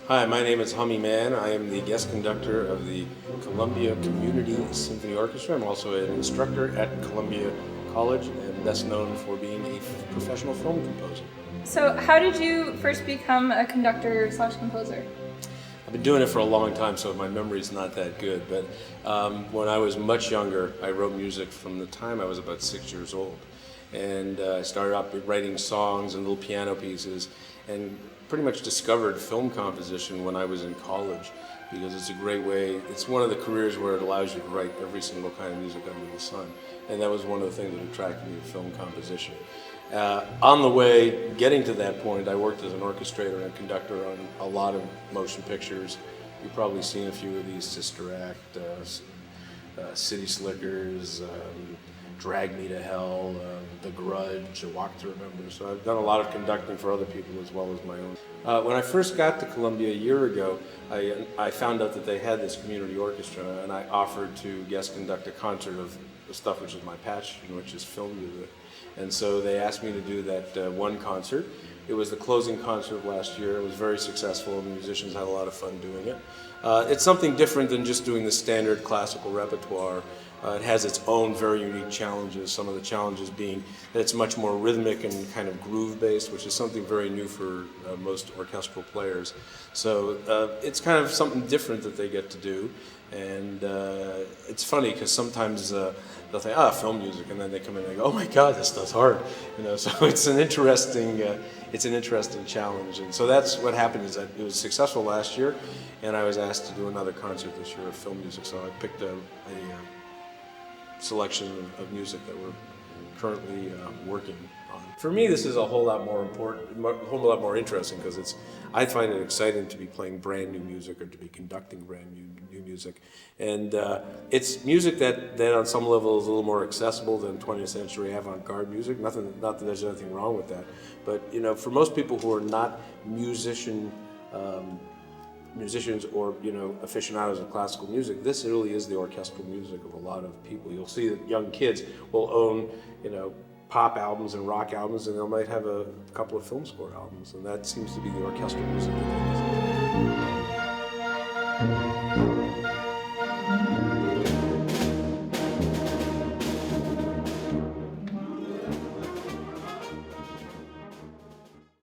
Hi, my name is Hummy Man. I am the guest conductor of the Columbia Community Symphony Orchestra. I'm also an instructor at Columbia College and best known for being a professional film composer. So how did you first become a conductor slash composer? I've been doing it for a long time, so my memory's not that good, but when I was much younger, I wrote music from the time I was about 6 years old. And I started out writing songs and little piano pieces, and pretty much discovered film composition when I was in college, because it's a great way, it's one of the careers where it allows you to write every single kind of music under the sun. And that was one of the things that attracted me to film composition. On the way getting to that point, I worked as an orchestrator and conductor on a lot of motion pictures. You've probably seen a few of these: Sister Act, City Slickers, Drag Me to Hell, The Grudge, A Walk to Remember. So I've done a lot of conducting for other people as well as my own. When I first got to Columbia a year ago, I found out that they had this community orchestra, and I offered to guest conduct a concert of the stuff which is my passion, which is film music. And so they asked me to do that one concert. It was the closing concert of last year. It was very successful, and the musicians had a lot of fun doing it. It's something different than just doing the standard classical repertoire. It has its own very unique challenges, some of the challenges being that it's much more rhythmic and kind of groove-based, which is something very new for most orchestral players. So it's kind of something different that they get to do. And it's funny because sometimes they'll think, film music, and then they come in and they go, oh my God, this stuff's hard. So it's an interesting challenge. And so that's what happened, is that it was successful last year, and I was asked to do another concert this year of film music. So I picked a selection of music that we're currently working on. For me, this is a whole lot more important, a whole lot more interesting, because I find it exciting to be playing brand new music or to be conducting brand new music. And it's music that on some level is a little more accessible than 20th century avant-garde music. Not that there's anything wrong with that, but for most people who are not musicians or aficionados of classical music, this really is the orchestral music of a lot of people. You'll see that young kids will own pop albums and rock albums, and they might have a couple of film score albums, and that seems to be the orchestral music that they listen to.